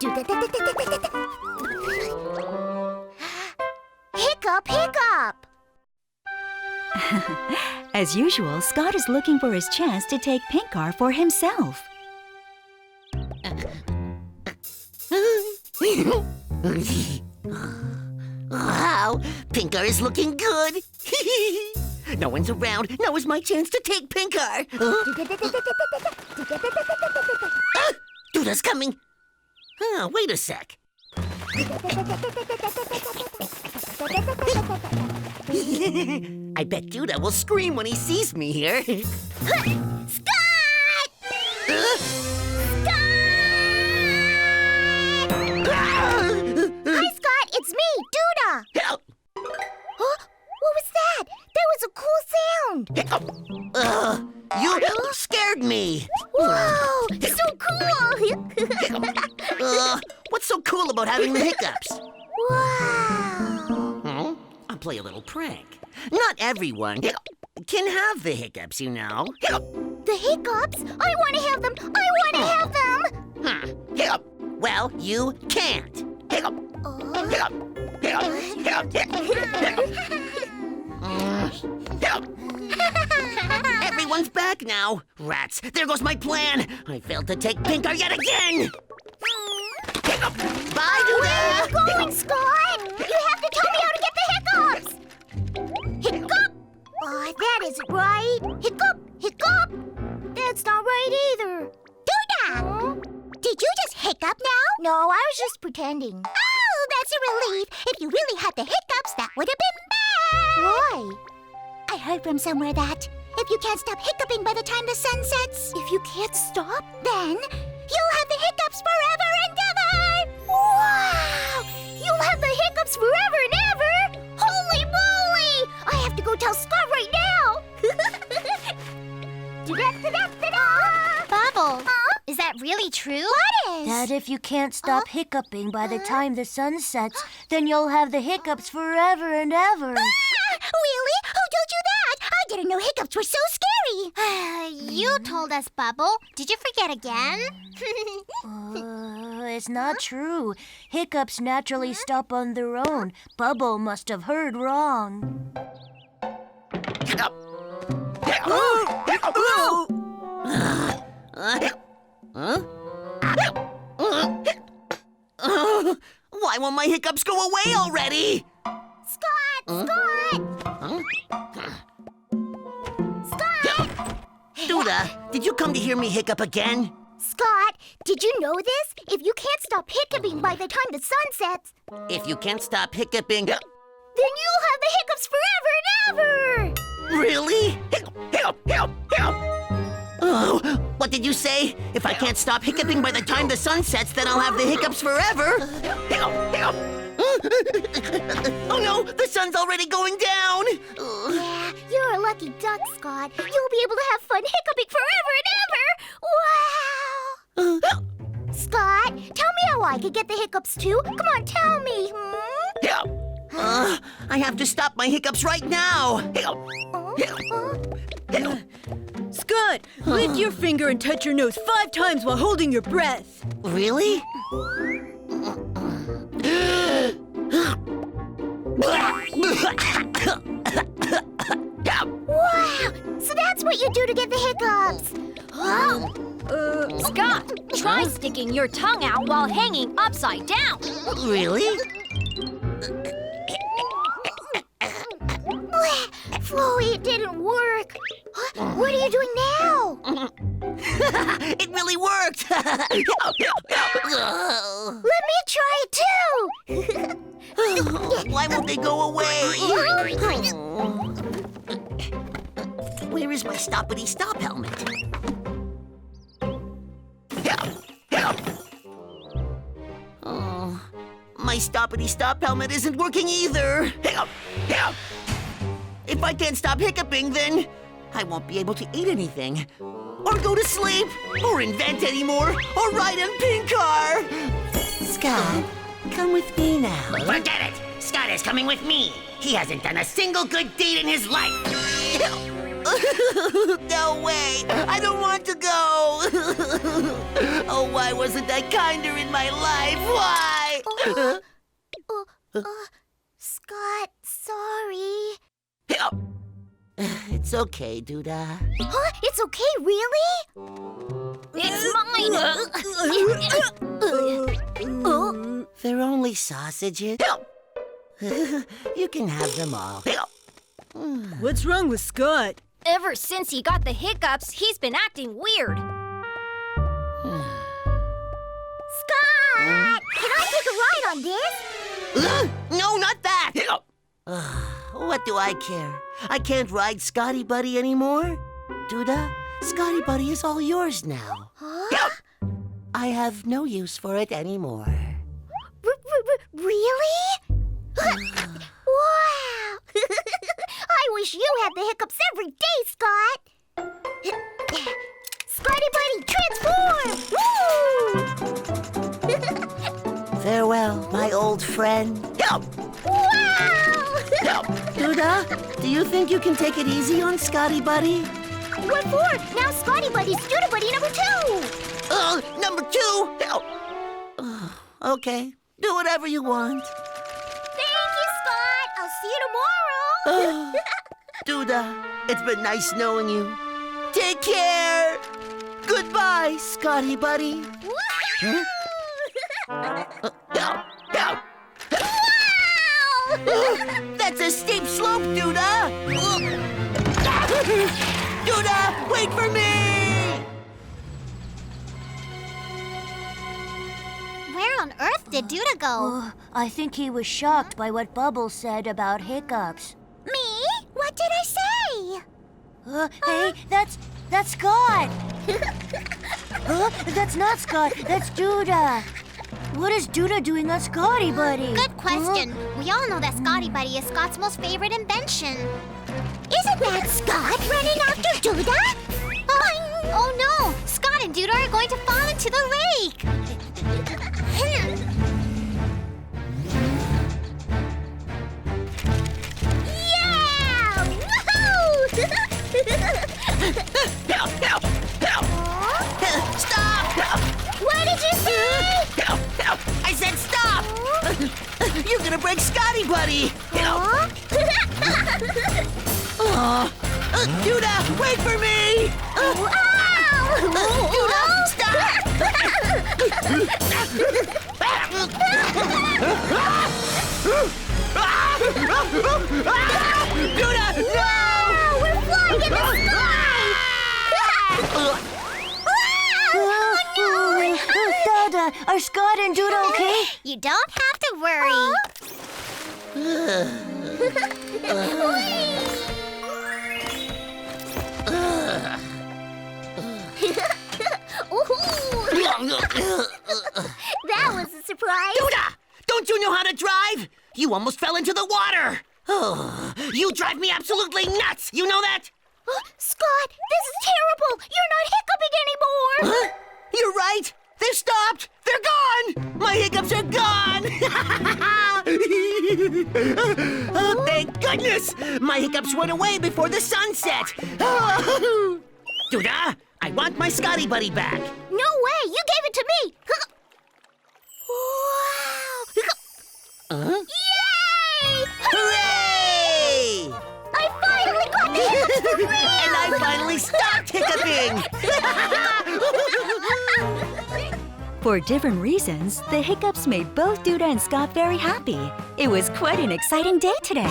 Duda&Dada. Hiccup, Hiccup! As usual, Scott is looking for his chance to take Pink Car for himself. Wow, Pink Car is looking good. No one's around. Now is my chance to take Pink Car. Duda's coming. Wait a sec. I bet Duda will scream when he sees me here. Scott! Hi, Scott. It's me, Duda. Huh? What was that? That was a cool sound. You scared me. Whoa, so cool. What's so cool about having the hiccups? Wow. I'll play a little prank. Not everyone can have the hiccups, you know. The hiccups? I want to have them. I want to have them. Well, you can't. Everyone's back now. Rats, there goes my plan. I failed to take Pink Car yet again. Bye, Duda. Where are you going, Scott? You have to tell me how to get the hiccups. Hiccup? Oh, that isn't right. Hiccup, Hiccup. That's not right either. Duda! Did you just hiccup now? No, I was just pretending. Oh, that's a relief. If you really had the hiccups, that would have been bad. Why? I heard from somewhere that if you can't stop hiccuping by the time the sun sets, if you can't stop, then you'll have the hiccups forever and ever. Wow! You'll have the hiccups forever and ever. Holy moly! I have to go tell Scott right now. Bubble, is that really true? What is? That if you can't stop hiccuping by the time the sun sets, then you'll have the hiccups forever and ever. Really? Who told you that? I didn't know hiccups were so scary. You told us, Bubble. Did you forget again? It's not true. Hiccups naturally stop on their own. Bubble must have heard wrong. Why won't my hiccups go away already? Scott! Scott! Scott! Duda, did you come to hear me hiccup again? Scott, did you know this? If you can't stop hiccuping by the time the sun sets, If you can't stop hiccuping... then you'll have the hiccups forever and ever! Really? Oh, what did you say? If I can't stop hiccuping by the time the sun sets, then I'll have the hiccups forever? Oh no, the sun's already going down! Yeah, you're a lucky duck, Scott. You'll be able to have fun hiccuping forever and ever! Wow! Scott, tell me how I could get the hiccups too. Come on, tell me. I have to stop my hiccups right now! Scott, lift your finger and touch your nose 5 times while holding your breath. Really? Wow! So that's what you do to get the hiccups. Scott, try sticking your tongue out while hanging upside down. Really? Chloe, it didn't work. What are you doing now? It really worked! Let me try it too. Why won't they go away? Where is my stoppity-stop helmet? Oh, my stoppity-stop helmet isn't working either. If I can't stop hiccuping, then I won't be able to eat anything, or go to sleep, or invent anymore, or ride in Pink Car. Scott, come with me now. Forget it! Scott is coming with me. He hasn't done a single good deed in his life. No way! I don't want to go! Oh, why wasn't I kinder in my life? Why? Scott, sorry. It's okay, Duda. Huh? It's okay, really? It's mine. They're only sausages. You can have them all. What's wrong with Scott? Ever since he got the hiccups, he's been acting weird. Scott! Can I take a ride on this? No, not that! What do I care? I can't ride Scotty Buddy anymore. Duda, Scotty Buddy is all yours now. Huh? I have no use for it anymore. Really? Wow! I wish you had the hiccups every day, Scott. Scotty Buddy, transform! Woo! Farewell, my old friend. Wow! Duda, do you think you can take it easy on Scotty Buddy? What for? Now Scotty Buddy's Duda Buddy number 2. Number 2? Okay, do whatever you want. Thank you, Scott. I'll see you tomorrow. Duda, it's been nice knowing you. Take care. Goodbye, Scotty Buddy. Huh? That's a steep slope, Duda! Duda, wait for me! Where on earth did Duda go? I think he was shocked by what Bubbles said about hiccups. Me? What did I say? Hey, that's Scott! That's not Scott, that's Duda. What is Duda doing on Scotty Buddy? Good question. We all know that Scotty Buddy is Scott's most favorite invention. Isn't that Scott running after Duda? Oh no! Scott and Duda are going to fall into the lake! Yeah! Woohoo! Stop! What did you say? I said stop! You're gonna break Scotty Buddy! Duda, wait for me! Duda, stop! Duda, no! We're flying in the sky! Dada, are Scott and Duda okay? You don't have to worry. That was a surprise. Duda! Don't you know how to drive? You almost fell into the water! Oh, you drive me absolutely nuts! You know that? Scott, this is terrible. You're not hiccuping anymore. Huh? You're right! They've stopped! They're gone! My hiccups are gone! Oh, thank goodness! My hiccups went away before the sun set! Duda, I want my Scotty Buddy back! No way. You gave it to me. Wow. Yay! Hooray! I finally got the hiccups for real. And I finally stopped hiccuping! For different reasons, the hiccups made both Duda and Scott very happy. It was quite an exciting day today.